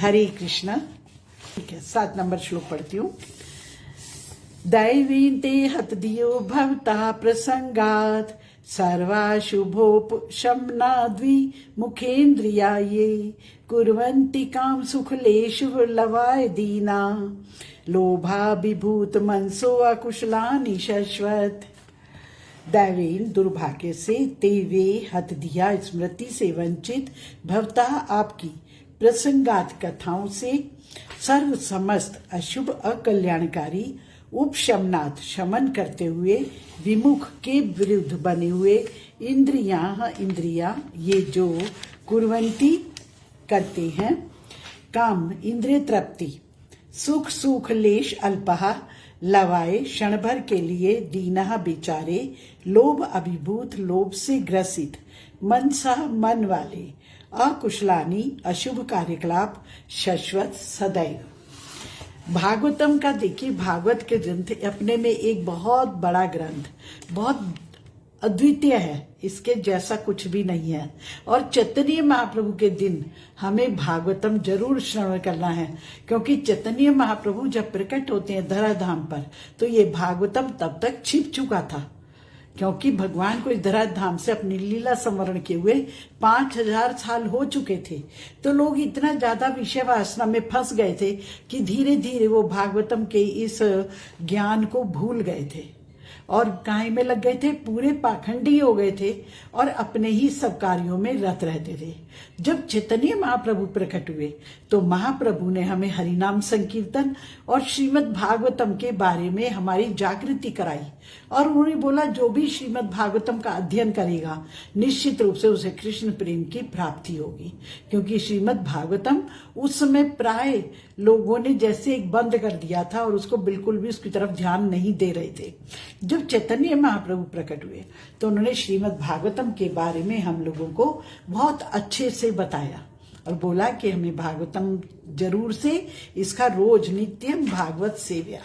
हरे कृष्ण। ठीक है, 7 नंबर श्लोक पढ़ती हूँ। दैवीन्ते हतदियो भवता प्रसंगात् सर्वाशुभोपशमनाद्वि मुखेन्द्रियाये कुर्वन्ति काम सुखलेषु लवाय दीना लोभाभिभूत मनसो अकुशलानि शश्वत। दैवेन दुर्भाग्य से ते वे हत दिया स्मृति से वंचित भवता आपकी प्रसंगात कथाओं से सर्व समस्त अशुभ अकल्याणकारी उपशमनात् शमन करते हुए विमुख के विरुद्ध बने हुए इंद्रिया ये जो कुर्वन्ति करते हैं काम इंद्रिय तृप्ति सुख लेश अल्पहा लवाए क्षण भर के लिए दीना बेचारे लोभ अभिभूत लोभ से ग्रसित मनसा मन वाले अकुशलानी अशुभ कार्यकलाप शाश्वत सदैव। भागवतम का देखिए, भागवत के ग्रंथ अपने में एक बहुत बड़ा ग्रंथ, बहुत अद्वितीय है, इसके जैसा कुछ भी नहीं है। और चैतन्य महाप्रभु के दिन हमें भागवतम जरूर श्रवण करना है, क्योंकि चैतन्य महाप्रभु जब प्रकट होते हैं धराधाम पर तो ये भागवतम तब तक छिप चुका था, क्योंकि भगवान को इस धराधाम से अपनी लीला संवरण किए हुए 5000 साल हो चुके थे। तो लोग इतना ज्यादा विषय वासना में फंस गए थे कि धीरे धीरे वो भागवतम के इस ज्ञान को भूल गए थे और काय में लग गए थे, पूरे पाखंडी हो गए थे और अपने ही सब कार्यों में रत रहते थे। जब चैतन्य महाप्रभु प्रकट हुए तो महाप्रभु ने हमें हरिनाम संकीर्तन और श्रीमद् भागवतम के बारे में हमारी जागृति कराई और उन्होंने बोला जो भी श्रीमद् भागवतम का अध्ययन करेगा निश्चित रूप से उसे कृष्ण प्रेम की प्राप्ति होगी, क्योंकि श्रीमद् भागवतम उस समय प्राय लोगों ने जैसे एक बंद कर दिया था और उसको बिल्कुल भी उसकी तरफ ध्यान नहीं दे रहे थे। जब चैतन्य महाप्रभु प्रकट हुए तो उन्होंने श्रीमद् भागवतम के बारे में हम लोगों को बहुत अच्छे से बताया और बोला कि हमें भागवतम जरूर से इसका रोज नित्यम भागवत सेव्या,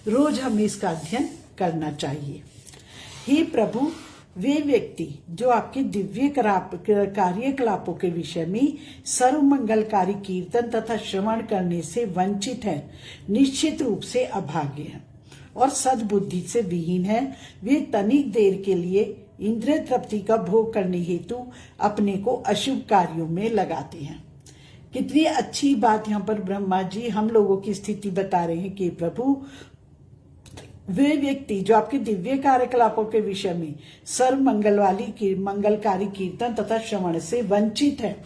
रोज हमें इसका अध्ययन करना चाहिए। हे प्रभु, वे व्यक्ति जो आपके दिव्य कार्यकलापों के विषय में सर्वमंगलकारी कीर्तन तथा श्रवण करने से वंचित हैं, निश्चित रूप से अभागे हैं और सद्बुद्धि से विहीन है। वे तनिक देर के लिए इंद्रिय तृप्ति का भोग करने हेतु अपने को अशुभ कार्यों में लगाते हैं। कितनी अच्छी बात यहाँ पर ब्रह्मा जी हम लोगों की स्थिति बता रहे हैं कि प्रभु, वे व्यक्ति जो आपके दिव्य कार्यकलापों के विषय में सर्व मंगलकारी कीर्तन तथा श्रवण से वंचित है।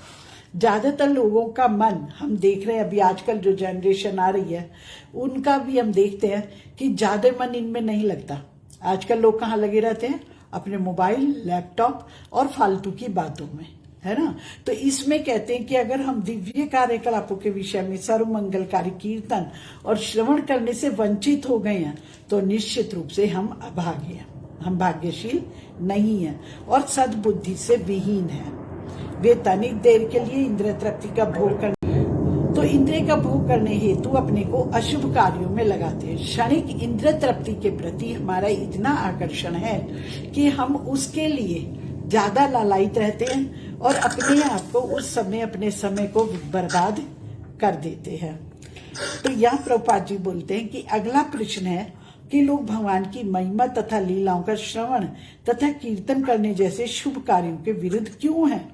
ज्यादातर लोगों का मन हम देख रहे हैं, अभी आजकल जो जनरेशन आ रही है उनका भी हम देखते हैं कि ज्यादा मन इनमें नहीं लगता। आजकल लोग कहाँ लगे रहते हैं? अपने मोबाइल, लैपटॉप और फालतू की बातों में, है ना। तो इसमें कहते हैं कि अगर हम दिव्य कार्यकलापों के विषय में सर्वमंगलकारी कीर्तन और श्रवण करने से वंचित हो गए हैं तो निश्चित रूप से हम अभागे हैं, हम भाग्यशील नहीं हैं और सद्बुद्धि से विहीन हैं। वे तनिक देर के लिए इंद्रिय तृप्ति का भोग करने तो इंद्रिय का भोग करने हेतु अपने को अशुभ कार्यों में लगाते हैं। क्षणिक इंद्रिय तृप्ति के प्रति हमारा इतना आकर्षण है कि हम उसके लिए ज्यादा लालायित रहते हैं और अपने आप को उस समय अपने समय को बर्बाद कर देते हैं। तो यहाँ प्रभुपाद जी बोलते हैं कि अगला प्रश्न है कि लोग भगवान की महिमा तथा लीलाओं का श्रवण तथा कीर्तन करने जैसे शुभ कार्यों के विरुद्ध क्यों हैं,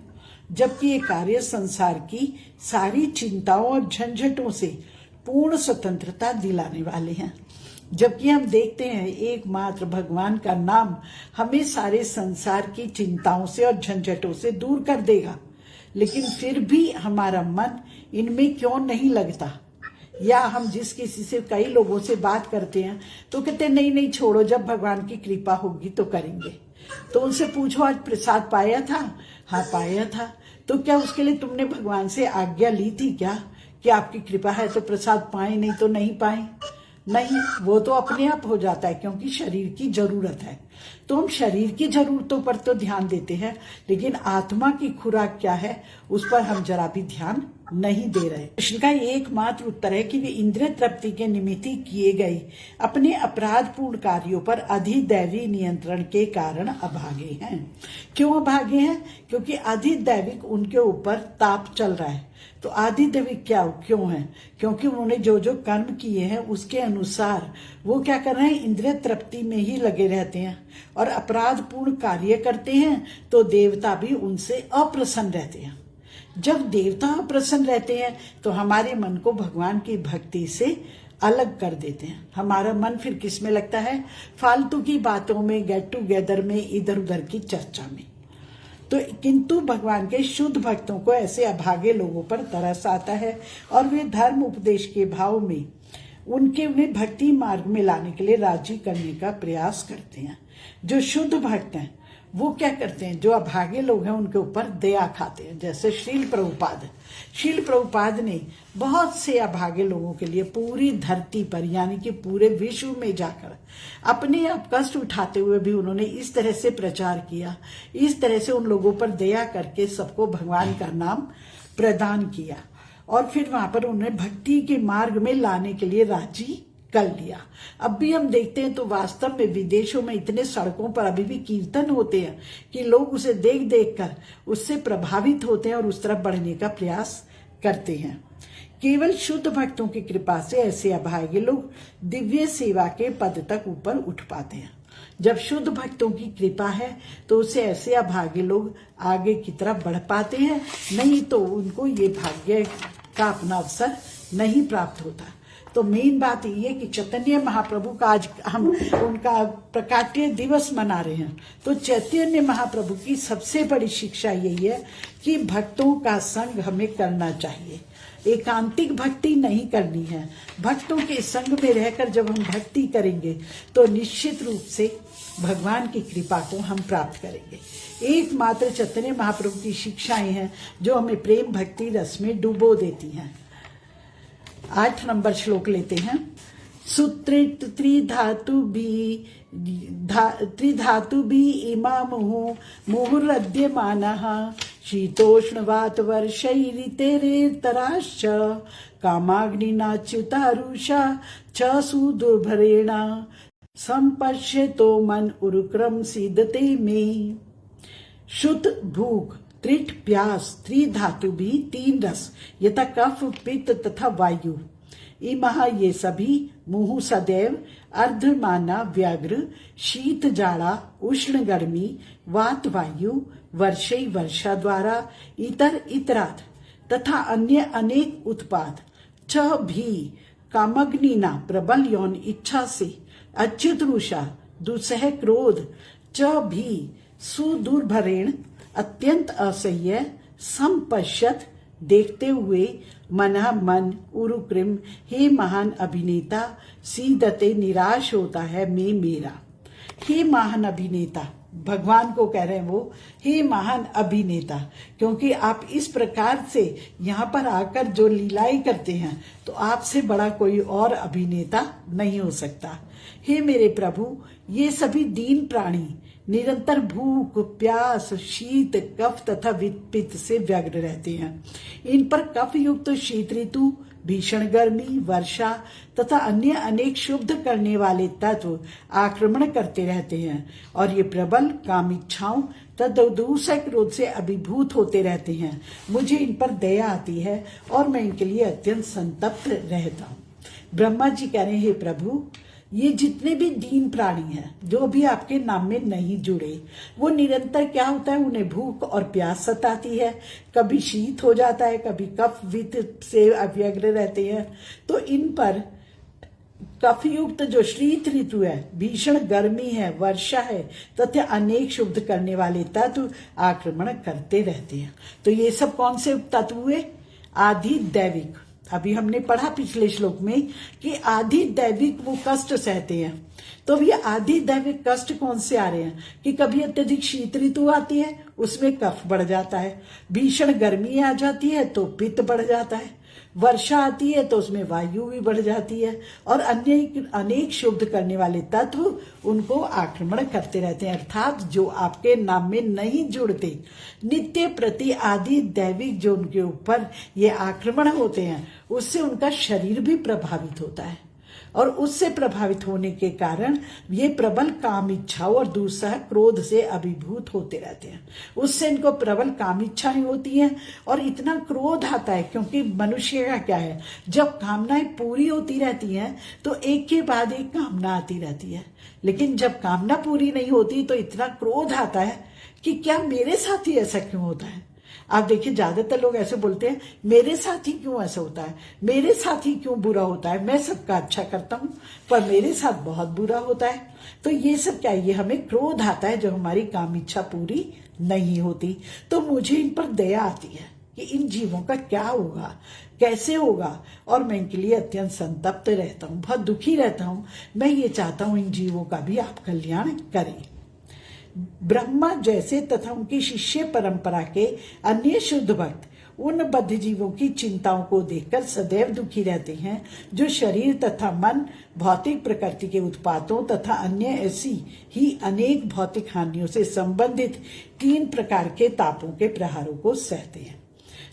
जबकि ये कार्य संसार की सारी चिंताओं और झंझटों से पूर्ण स्वतंत्रता दिलाने वाले हैं। जबकि हम देखते हैं एकमात्र भगवान का नाम हमें सारे संसार की चिंताओं से और झंझटों से दूर कर देगा, लेकिन फिर भी हमारा मन इनमें क्यों नहीं लगता। या हम जिस किसी से कई लोगों से बात करते हैं तो कहते हैं नहीं छोड़ो, जब भगवान की कृपा होगी तो करेंगे। तो उनसे पूछो आज प्रसाद पाया था? हाँ पाया था। तो क्या उसके लिए तुमने भगवान से आज्ञा ली थी क्या कि आपकी कृपा है तो प्रसाद पाए, नहीं तो नहीं पाए? नहीं, वो तो अपने आप हो जाता है, क्योंकि शरीर की जरूरत है। तो हम शरीर की जरूरतों पर तो ध्यान देते हैं, लेकिन आत्मा की खुराक क्या है उस पर हम जरा भी ध्यान नहीं दे रहे। प्रश्न का एकमात्र उत्तर है कि वे इंद्रिय तृप्ति के निमित्त किए गए अपने अपराधपूर्ण कार्यों पर अधिदैवी नियंत्रण के कारण अभागे हैं। क्यों अभागे हैं? क्योंकि अधिदैविक उनके ऊपर ताप चल रहा है। तो अधिदैविक क्यों है? क्योंकि उन्होंने जो जो कर्म किए हैं उसके अनुसार वो क्या कर रहे हैं, इंद्रिय तृप्ति में ही लगे रहते हैं और अपराधपूर्ण कार्य करते हैं, तो देवता भी उनसे अप्रसन्न रहते हैं। जब देवता प्रसन्न रहते हैं तो हमारे मन को भगवान की भक्ति से अलग कर देते हैं। हमारा मन फिर किस में लगता है? फालतू की बातों में, गेट टुगेदर में, इधर उधर की चर्चा में। तो किंतु भगवान के शुद्ध भक्तों को ऐसे अभागे लोगों पर तरस आता है और वे धर्म उपदेश के भाव में उन्हें भक्ति मार्ग में लाने के लिए राजी करने का प्रयास करते हैं। जो शुद्ध भक्त हैं वो क्या करते हैं? जो अभागे लोग हैं उनके ऊपर दया खाते हैं। जैसे श्रील प्रभुपाद ने बहुत से अभागे लोगों के लिए पूरी धरती पर यानी कि पूरे विश्व में जाकर अपने आप कष्ट उठाते हुए भी उन्होंने इस तरह से प्रचार किया, इस तरह से उन लोगों पर दया करके सबको भगवान का नाम प्रदान किया और फिर वहां पर उन्हें भक्ति के मार्ग में लाने के लिए राजी कर लिया। अब भी हम देखते हैं तो वास्तव में विदेशों में इतने सड़कों पर अभी भी कीर्तन होते हैं कि लोग उसे देख देख कर उससे प्रभावित होते हैं और उस तरफ बढ़ने का प्रयास करते हैं। केवल शुद्ध भक्तों की कृपा से ऐसे अभागे लोग दिव्य सेवा के पद तक ऊपर उठ पाते हैं। जब शुद्ध भक्तों की कृपा है तो उससे ऐसे अभागे लोग आगे की तरफ बढ़ पाते हैं, नहीं तो उनको ये भाग्य का अपना अवसर नहीं प्राप्त होता। तो मेन बात ये है कि चैतन्य महाप्रभु का आज हम उनका प्रकाट्य दिवस मना रहे हैं। तो चैतन्य महाप्रभु की सबसे बड़ी शिक्षा यही है कि भक्तों का संग हमें करना चाहिए। एकांतिक भक्ति नहीं करनी है। भक्तों के संग में रहकर जब हम भक्ति करेंगे तो निश्चित रूप से भगवान की कृपा को हम प्राप्त करेंगे। एकमात्र चैतन्य महाप्रभु की शिक्षाएं हैं जो हमें प्रेम भक्ति रस में डुबो देती हैं। 8 नंबर श्लोक लेते हैं। सुत्रित त्रिधातु भी इमा मुहुरद्यमानः शीतोष्णवात वर्षैरितेरेतराश्च कामाग्निनाच्युतारुषा च सुदुर्भरेण संपश्यतो मन उरुक्रम सीदते में। शुद्ध भूख, त्रिठ प्यास, त्रिधातु भी 3 रस यथा कफ, पित्त तथा वायु, इमहा ये सभी मुहु सदैव, अर्धमाना व्याघ्र, शीत जाड़ा, उष्ण गर्मी, वात वायु, वर्षे वर्षा द्वारा, इतर इतरात तथा अन्य अनेक उत्पाद, च भी कामग्निना प्रबल यौन इच्छा से, अच्युत रुषा दुसह क्रोध, च भी सुदुर्भरेण अत्यंत असह्य, संपश्यत देखते हुए, मना मन उरुकृम हे महान अभिनेता, सीदते निराश होता है मैं मेरा। हे महान अभिनेता, भगवान को कह रहे हैं वो, हे महान अभिनेता, क्योंकि आप इस प्रकार से यहाँ पर आकर जो लीलाएं करते हैं तो आपसे बड़ा कोई और अभिनेता नहीं हो सकता। हे मेरे प्रभु, ये सभी दीन प्राणी निरंतर भूख, प्यास, शीत, कफ तथा पित्त से व्यग्र रहते हैं। इन पर कफ युक्त शीत ऋतु, भीषण गर्मी, वर्षा तथा अन्य अनेक शुद्ध करने वाले तत्व आक्रमण करते रहते हैं और ये प्रबल काम इच्छाओं तथा दूसरे क्रोध से अभिभूत होते रहते हैं। मुझे इन पर दया आती है और मैं इनके लिए अत्यंत संतप्त रहता हूँ। ब्रह्मा जी कह रहे हैं, हे प्रभु, ये जितने भी दीन प्राणी हैं जो भी आपके नाम में नहीं जुड़े, वो निरंतर क्या होता है, उन्हें भूख और प्यास सताती है, कभी शीत हो जाता है, कभी कफ वित्त से अव्यग्र रहते हैं। तो इन पर कफयुक्त जो शीत ऋतु है, भीषण गर्मी है, वर्षा है तथा अनेक शुद्ध करने वाले तत्व आक्रमण करते रहते हैं। तो ये सब कौन से तत्व हुए? आदि दैविक। अभी हमने पढ़ा पिछले श्लोक में कि आदि दैविक वो कष्ट सहते हैं। तो ये आदि दैविक कष्ट कौन से आ रहे हैं कि कभी अत्यधिक शीत ऋतु आती है, उसमें कफ बढ़ जाता है, भीषण गर्मी आ जाती है तो पित्त बढ़ जाता है, वर्षा आती है तो उसमें वायु भी बढ़ जाती है और अन्य अनेक शुद्ध करने वाले तत्व उनको आक्रमण करते रहते हैं। अर्थात जो आपके नाम में नहीं जुड़ते, नित्य प्रति आदि दैविक जो उनके ऊपर ये आक्रमण होते हैं, उससे उनका शरीर भी प्रभावित होता है और उससे प्रभावित होने के कारण ये प्रबल काम इच्छाओं और दूसरा क्रोध से अभिभूत होते रहते हैं। उससे इनको प्रबल काम इच्छाएं होती हैं और इतना क्रोध आता है, क्योंकि मनुष्य का क्या है, जब कामनाएं पूरी होती रहती हैं तो एक के बाद एक कामना आती रहती है, लेकिन जब कामना पूरी नहीं होती तो इतना क्रोध आता है कि क्या मेरे साथ ही ऐसा क्यों होता है। आप देखिए, ज्यादातर लोग ऐसे बोलते हैं, मेरे साथ ही क्यों ऐसा होता है, मेरे साथ ही क्यों बुरा होता है, मैं सबका अच्छा करता हूं पर मेरे साथ बहुत बुरा होता है। तो ये सब क्या है, ये हमें क्रोध आता है जब हमारी काम इच्छा पूरी नहीं होती। तो मुझे इन पर दया आती है कि इन जीवों का क्या होगा, कैसे होगा, और मैं इनके लिए अत्यंत संतप्त रहता हूं, बहुत दुखी रहता हूं। मैं ये चाहता हूं इन जीवों का भी आप कल्याण करें। ब्रह्मा जैसे तथा उनकी शिष्य परंपरा के अन्य शुद्ध भक्त उन बद्ध जीवों की चिंताओं को देखकर सदैव दुखी रहते हैं, जो शरीर तथा मन, भौतिक प्रकृति के उत्पादों तथा अन्य ऐसी ही अनेक भौतिक हानियों से संबंधित 3 प्रकार के तापों के प्रहारों को सहते हैं।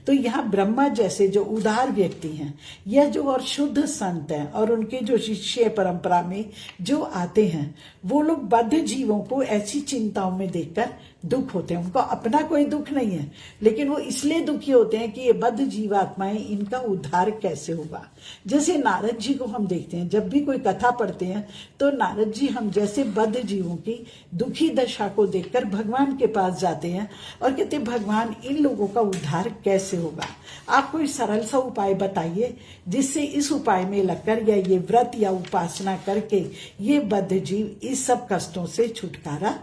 तो यहाँ ब्रह्मा जैसे जो उदार व्यक्ति हैं, यह जो और शुद्ध संत हैं और उनके जो शिष्य परंपरा में जो आते हैं, वो लोग बद्ध जीवों को ऐसी चिंताओं में देखकर दुख होते हैं। उनको अपना कोई दुख नहीं है, लेकिन वो इसलिए दुखी होते हैं कि ये बद्ध जीवात्माएं, इनका उद्धार कैसे होगा। जैसे नारद जी को हम देखते हैं, जब भी कोई कथा पढ़ते हैं तो नारद जी हम जैसे बद्ध जीवों की दुखी दशा को देखकर भगवान के पास जाते हैं और कहते हैं, भगवान इन लोगों का उद्धार कैसे होगा, आप कोई सरल सा उपाय बताइए जिससे इस उपाय में लगकर या ये व्रत या उपासना करके ये बद्ध जीव इस सब कष्टों से छुटकारा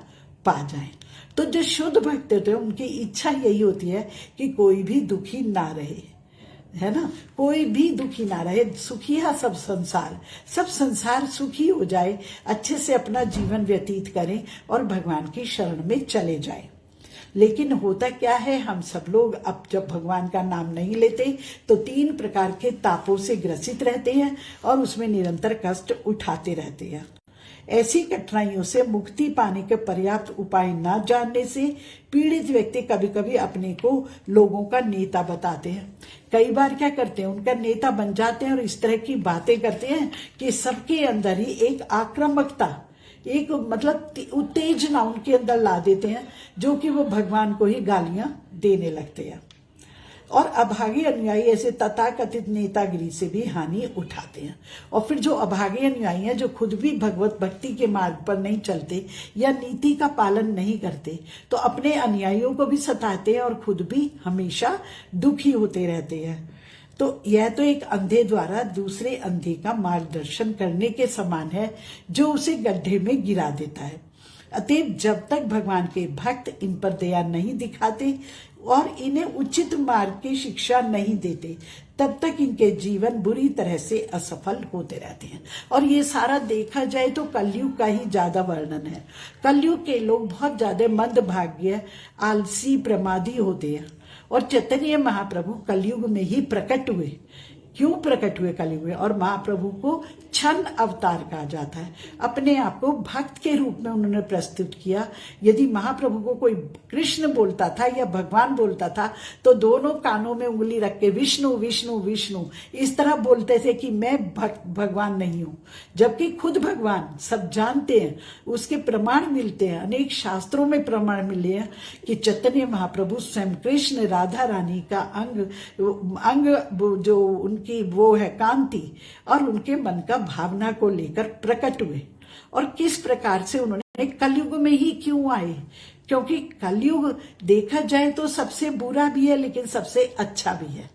पा जाएं। तो जो शुद्ध भक्त होते हैं उनकी इच्छा यही होती है कि कोई भी दुखी ना रहे, है ना, कोई भी दुखी ना रहे, सुखी है सब संसार सुखी हो जाए, अच्छे से अपना जीवन व्यतीत करें और भगवान की शरण में चले जाएं। लेकिन होता क्या है, हम सब लोग अब जब भगवान का नाम नहीं लेते तो 3 प्रकार के तापों से ग्रसित रहते हैं और उसमें निरंतर कष्ट उठाते रहते हैं। ऐसी कठिनाइयों से मुक्ति पाने के पर्याप्त उपाय न जानने से पीड़ित व्यक्ति कभी कभी अपने को लोगों का नेता बताते हैं। कई बार क्या करते हैं, उनका नेता बन जाते हैं और इस तरह की बातें करते हैं कि सबके अंदर ही एक आक्रामकता, एक मतलब उत्तेजना उनके अंदर ला देते हैं, जो कि वो भगवान को ही गालियां देने लगते हैं। और अभागे अनुयायी ऐसे तथाकथित नेतागिरी से भी हानि उठाते हैं। और फिर जो अभागे अनुयायी हैं, जो खुद भी भगवत भक्ति के मार्ग पर नहीं चलते या नीति का पालन नहीं करते, तो अपने अनुयायियों को भी सताते हैं और खुद भी हमेशा दुखी होते रहते हैं। तो यह तो एक अंधे द्वारा दूसरे अंधे का मार्गदर्शन करने के समान है, जो उसे गड्ढे में गिरा देता है। अतएव जब तक भगवान के भक्त इन पर दया नहीं दिखाते और इन्हें उचित मार्ग की शिक्षा नहीं देते, तब तक इनके जीवन बुरी तरह से असफल होते रहते हैं। और ये सारा देखा जाए तो कलयुग का ही ज्यादा वर्णन है। कलयुग के लोग बहुत ज्यादा मंदभाग्य, आलसी, प्रमादी होते हैं। और चैतन्य महाप्रभु कलयुग में ही प्रकट हुए। क्यों प्रकट हुए कलयुग में? और महाप्रभु को क्षण अवतार कहा जाता है। अपने आप को भक्त के रूप में उन्होंने प्रस्तुत किया। यदि महाप्रभु को कोई कृष्ण बोलता था या भगवान बोलता था तो दोनों कानों में उंगली रख के विष्णु विष्णु विष्णु इस तरह बोलते थे कि मैं भगवान नहीं हूं, जबकि खुद भगवान सब जानते हैं, उसके प्रमाण मिलते हैं, अनेक शास्त्रों में प्रमाण मिले हैं कि चैतन्य महाप्रभु स्वयं कृष्ण राधा रानी का अंग जो उनकी वो है कांति और उनके मन का भावना को लेकर प्रकट हुए। और किस प्रकार से उन्होंने कलयुग में ही क्यों आए? क्योंकि कलयुग देखा जाए तो सबसे बुरा भी है लेकिन सबसे अच्छा भी है।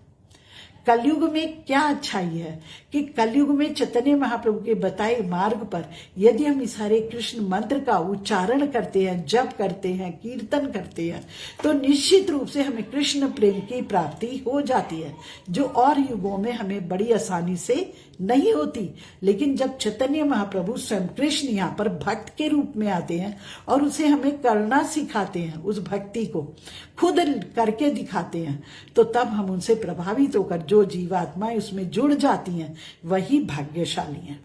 कलयुग में क्या अच्छाई है कि कलयुग में चैतन्य महाप्रभु के बताए मार्ग पर यदि हम इस हरे कृष्ण मंत्र का उच्चारण करते हैं, जप करते हैं, कीर्तन करते हैं, तो निश्चित रूप से हमें कृष्ण प्रेम की प्राप्ति हो जाती है, जो और युगों में हमें बड़ी आसानी से नहीं होती। लेकिन जब चैतन्य महाप्रभु स्वयं कृष्ण यहाँ पर भक्त के रूप में आते हैं और उसे हमें करना सिखाते हैं, उस भक्ति को खुद करके दिखाते हैं, तो तब हम उनसे प्रभावित होकर जो जीवात्माएं उसमें जुड़ जाती हैं वही भाग्यशाली हैं,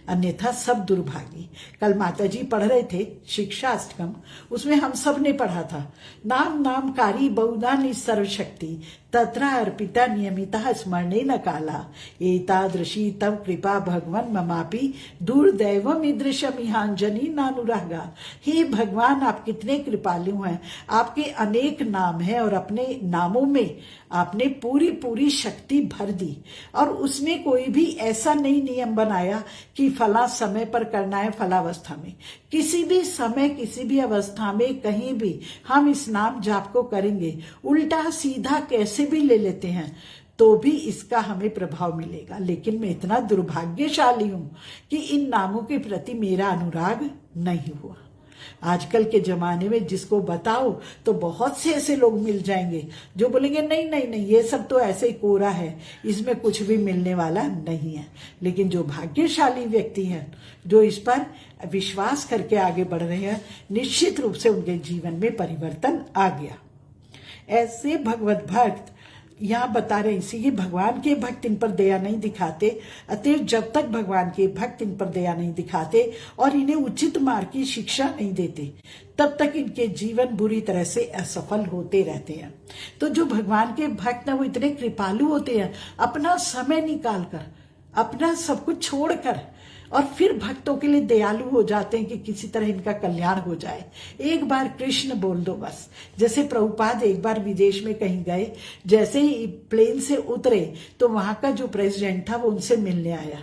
अन्यथा सब दुर्भागी। कल माता जी पढ़ रहे थे शिक्षाष्टकम, उसमें हम सब ने पढ़ा था, नाम नामकारी बहुधा सर्वशक्ति तत्र अर्पिता नियमिता स्मरणे न काला एतादृशी तव कृपा भगवान ममापि दुर्दैवम ईदृशम इहांजनी नानुरागा। हे भगवान, आप कितने कृपालु हैं, आपके अनेक नाम हैं और अपने नामों में आपने पूरी पूरी शक्ति भर दी, और उसमें कोई भी ऐसा नहीं नियम बनाया कि फला समय पर करना है, फलावस्था में। किसी भी समय किसी भी अवस्था में कहीं भी हम इस नाम जाप को करेंगे, उल्टा सीधा कैसे भी ले लेते हैं तो भी इसका हमें प्रभाव मिलेगा। लेकिन मैं इतना दुर्भाग्यशाली हूं कि इन नामों के प्रति मेरा अनुराग नहीं हुआ। आजकल के जमाने में जिसको बताओ तो बहुत से ऐसे लोग मिल जाएंगे जो बोलेंगे नहीं नहीं नहीं, ये सब तो ऐसे ही कोरा है, इसमें कुछ भी मिलने वाला नहीं है। लेकिन जो भाग्यशाली व्यक्ति हैं, जो इस पर विश्वास करके आगे बढ़ रहे हैं, निश्चित रूप से उनके जीवन में परिवर्तन आ गया। ऐसे भगवत भक्त यहाँ बता रहे इसीलिए भगवान के भक्त इन पर दया नहीं दिखाते। अतएव जब तक भगवान के भक्त इन पर दया नहीं दिखाते और इन्हें उचित मार्ग की शिक्षा नहीं देते, तब तक इनके जीवन बुरी तरह से असफल होते रहते हैं। तो जो भगवान के भक्त हैं वो इतने कृपालु होते हैं, अपना समय निकालकर, अपना सब कुछ छोड़कर और फिर भक्तों के लिए दयालु हो जाते हैं कि किसी तरह इनका कल्याण हो जाए। एक बार कृष्ण बोल दो बस। जैसे प्रभुपाद एक बार विदेश में कहीं गए, जैसे ही प्लेन से उतरे तो वहां का जो प्रेसिडेंट था वो उनसे मिलने आया,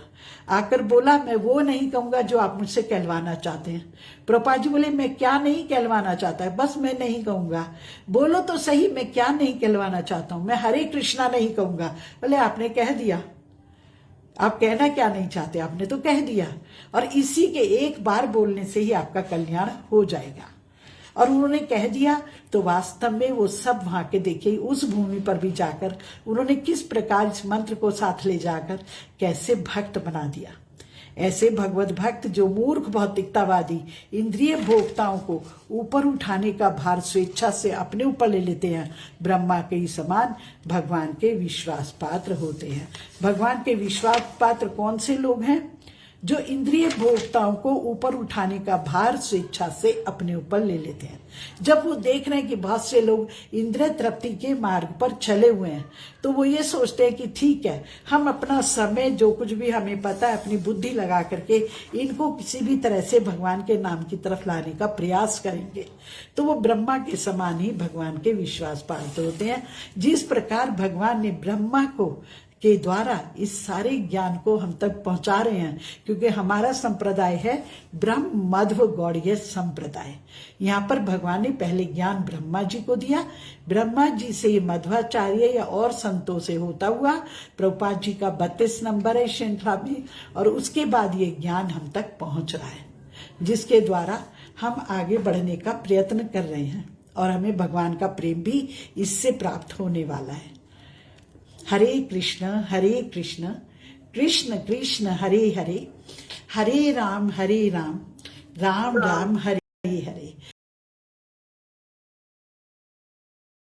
आकर बोला मैं वो नहीं कहूंगा जो आप मुझसे कहलवाना चाहते हैं। प्रभुपाद जी बोले मैं क्या नहीं कहलवाना चाहता है, बस मैं नहीं कहूंगा। बोलो तो सही, मैं क्या नहीं कहलवाना चाहता हूं। मैं हरे कृष्णा नहीं कहूंगा। बोले आपने कह दिया, आप कहना क्या नहीं चाहते, आपने तो कह दिया, और इसी के एक बार बोलने से ही आपका कल्याण हो जाएगा। और उन्होंने कह दिया तो वास्तव में वो सब वहां के देखे उस भूमि पर भी जाकर उन्होंने किस प्रकार इस मंत्र को साथ ले जाकर कैसे भक्त बना दिया। ऐसे भगवत भक्त जो मूर्ख भौतिकतावादी इंद्रिय भोक्ताओं को ऊपर उठाने का भार स्वेच्छा से अपने ऊपर ले लेते हैं, ब्रह्मा के ही समान भगवान के विश्वास पात्र होते हैं। भगवान के विश्वास पात्र कौन से लोग हैं? जो इंद्रिय भोक्ताओं को ऊपर उठाने का भार स्वेच्छा से अपने ऊपर ले लेते हैं। जब वो देख रहे हैं कि बहुत से लोग इंद्रिय तृप्ति के मार्ग पर चले हुए हैं, तो वो ये सोचते हैं कि ठीक है, हम अपना समय जो कुछ भी हमें पता है अपनी बुद्धि लगा करके इनको किसी भी तरह से भगवान के नाम की तरफ लाने का प्रयास करेंगे। तो वो ब्रह्मा के समान ही भगवान के विश्वास पात्र होते हैं। जिस प्रकार भगवान ने ब्रह्मा को के द्वारा इस सारे ज्ञान को हम तक पहुंचा रहे हैं, क्योंकि हमारा संप्रदाय है ब्रह्म मध्व गौड़ीय संप्रदाय। यहाँ पर भगवान ने पहले ज्ञान ब्रह्मा जी को दिया, ब्रह्मा जी से मध्वाचार्य या और संतों से होता हुआ प्रभुपाद जी का 32 नंबर है श्रृंखला में, और उसके बाद ये ज्ञान हम तक पहुंच रहा है, जिसके द्वारा हम आगे बढ़ने का प्रयत्न कर रहे हैं और हमें भगवान का प्रेम भी इससे प्राप्त होने वाला है। हरे कृष्ण कृष्ण कृष्ण हरे हरे, हरे राम राम राम हरे हरे।